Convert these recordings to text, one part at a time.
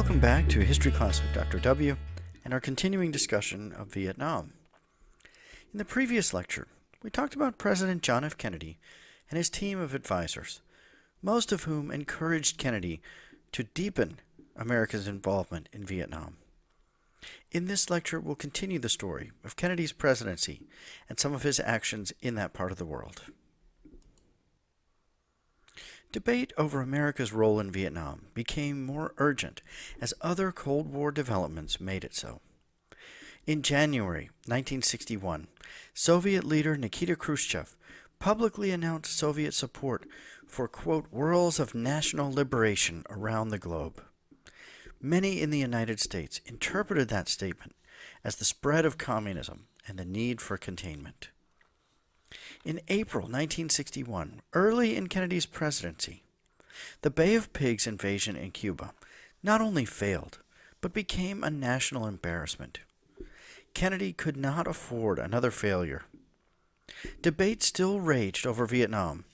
Welcome back to History Class with Dr. W and our continuing discussion of Vietnam. In the previous lecture, we talked about President John F. Kennedy and his team of advisors, most of whom encouraged Kennedy to deepen America's involvement in Vietnam. In this lecture, we'll continue the story of Kennedy's presidency and some of his actions in that part of the world. Debate over America's role in Vietnam became more urgent as other Cold War developments made it so. In January 1961, Soviet leader Nikita Khrushchev publicly announced Soviet support for, quote, whirls of national liberation around the globe. Many in the United States interpreted that statement as the spread of communism and the need for containment. In April 1961, early in Kennedy's presidency, the Bay of Pigs invasion in Cuba not only failed, but became a national embarrassment. Kennedy could not afford another failure. Debate still raged over Vietnam,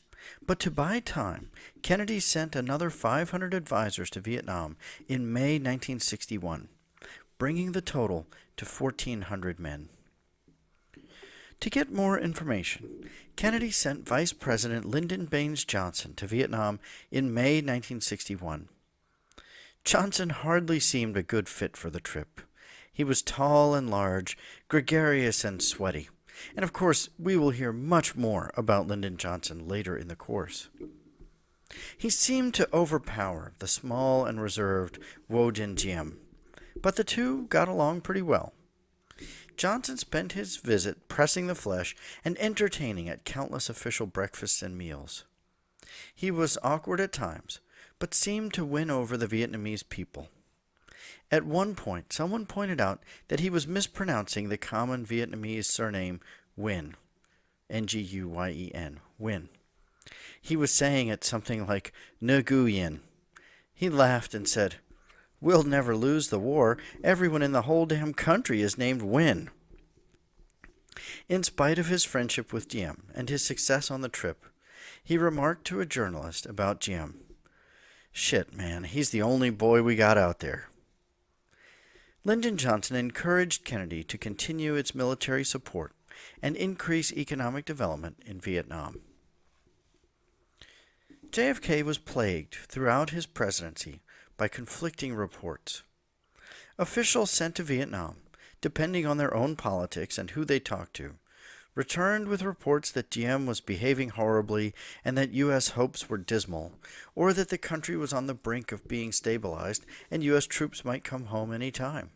but to buy time, Kennedy sent another 500 advisors to Vietnam in May 1961, bringing the total to 1,400 men. To get more information, Kennedy sent Vice President Lyndon Baines Johnson to Vietnam in May 1961. Johnson hardly seemed a good fit for the trip. He was tall and large, gregarious and sweaty. And of course, we will hear much more about Lyndon Johnson later in the course. He seemed to overpower the small and reserved Wu Zhenjiang, but the two got along pretty well. Johnson spent his visit pressing the flesh and entertaining at countless official breakfasts and meals. He was awkward at times, but seemed to win over the Vietnamese people. At one point, someone pointed out that he was mispronouncing the common Vietnamese surname Nguyen, Nguyen, Nguyen. He was saying it something like Nguyen. He laughed and said, "We'll never lose the war. Everyone in the whole damn country is named Nguyen." In spite of his friendship with Diem and his success on the trip, he remarked to a journalist about Diem, "Shit, man, he's the only boy we got out there." Lyndon Johnson encouraged Kennedy to continue its military support and increase economic development in Vietnam. JFK was plagued throughout his presidency by conflicting reports. Officials sent to Vietnam, depending on their own politics and who they talked to, returned with reports that Diem was behaving horribly and that U.S. hopes were dismal, or that the country was on the brink of being stabilized and U.S. troops might come home any time.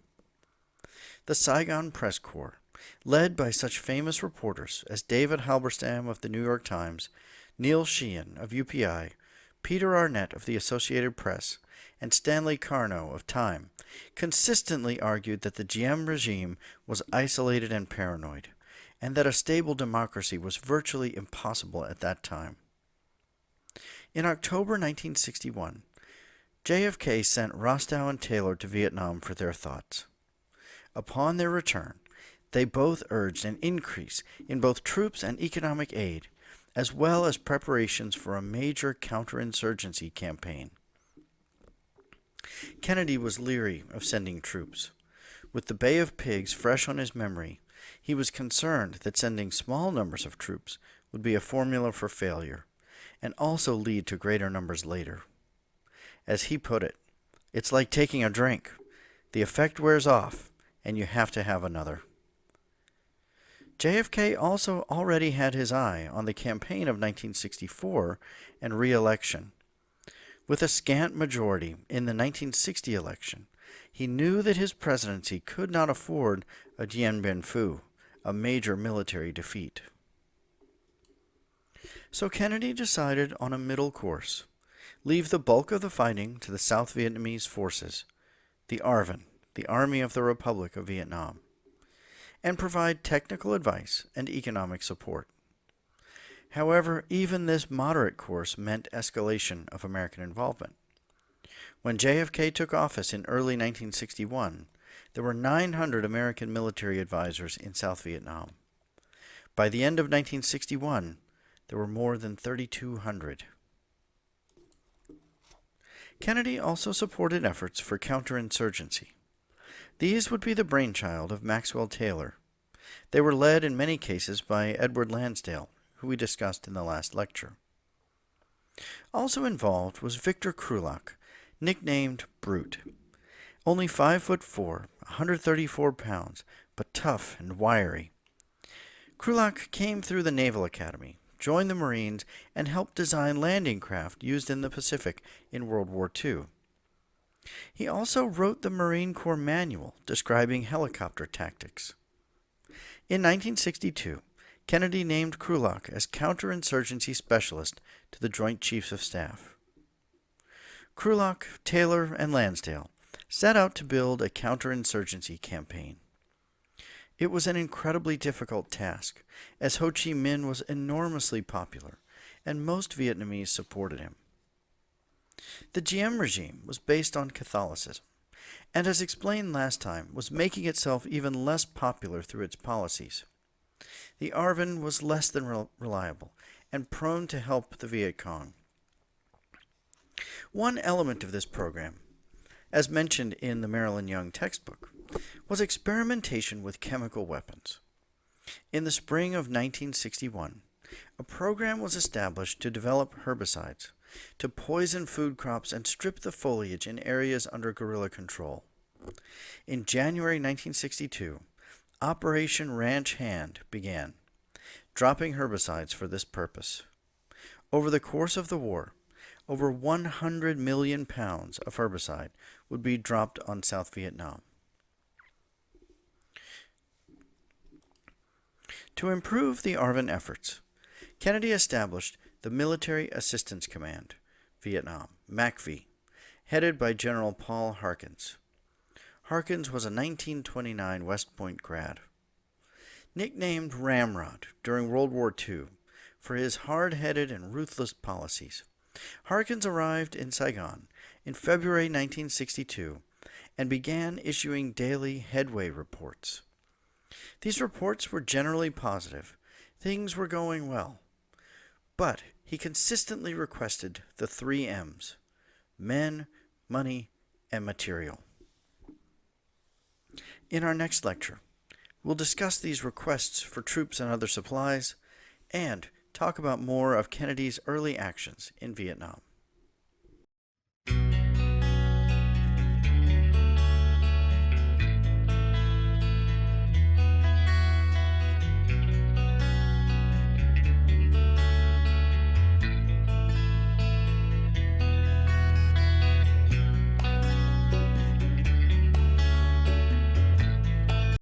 The Saigon Press Corps, led by such famous reporters as David Halberstam of the New York Times, Neil Sheehan of UPI, Peter Arnett of the Associated Press, and Stanley Carno of Time, consistently argued that the Diem regime was isolated and paranoid, and that a stable democracy was virtually impossible at that time. In October 1961, JFK sent Rostow and Taylor to Vietnam for their thoughts. Upon their return, they both urged an increase in both troops and economic aid, as well as preparations for a major counterinsurgency campaign. Kennedy was leery of sending troops. With the Bay of Pigs fresh on his memory, he was concerned that sending small numbers of troops would be a formula for failure, and also lead to greater numbers later. As he put it, "It's like taking a drink. The effect wears off, and you have to have another." JFK also already had his eye on the campaign of 1964 and re-election. With a scant majority in the 1960 election, he knew that his presidency could not afford a Dien Bien Phu, a major military defeat. So Kennedy decided on a middle course, leave the bulk of the fighting to the South Vietnamese forces, the ARVN, the Army of the Republic of Vietnam, and provide technical advice and economic support. However, even this moderate course meant escalation of American involvement. When JFK took office in early 1961, there were 900 American military advisors in South Vietnam. By the end of 1961, there were more than 3,200. Kennedy also supported efforts for counterinsurgency. These would be the brainchild of Maxwell Taylor. They were led in many cases by Edward Lansdale, who we discussed in the last lecture. Also involved was Victor Krulak, nicknamed Brute. Only 5'4", 134 pounds, but tough and wiry. Krulak came through the Naval Academy, joined the Marines, and helped design landing craft used in the Pacific in World War II. He also wrote the Marine Corps Manual describing helicopter tactics. In 1962, Kennedy named Krulak as counterinsurgency specialist to the Joint Chiefs of Staff. Krulak, Taylor, and Lansdale set out to build a counterinsurgency campaign. It was an incredibly difficult task, as Ho Chi Minh was enormously popular, and most Vietnamese supported him. The GM regime was based on Catholicism, and as explained last time, was making itself even less popular through its policies. The ARVN was less than reliable, and prone to help the Viet Cong. One element of this program, as mentioned in the Marilyn Young textbook, was experimentation with chemical weapons. In the spring of 1961, a program was established to develop herbicides to poison food crops and strip the foliage in areas under guerrilla control. In January 1962, Operation Ranch Hand began, dropping herbicides for this purpose. Over the course of the war, over 100 million pounds of herbicide would be dropped on South Vietnam. To improve the ARVN efforts, Kennedy established the Military Assistance Command, Vietnam, MACV, headed by General Paul Harkins. Harkins was a 1929 West Point grad. Nicknamed Ramrod during World War II for his hard-headed and ruthless policies, Harkins arrived in Saigon in February 1962 and began issuing daily headway reports. These reports were generally positive. Things were going well. But he consistently requested the 3 M's: men, money, and material. In our next lecture, we'll discuss these requests for troops and other supplies, and talk about more of Kennedy's early actions in Vietnam.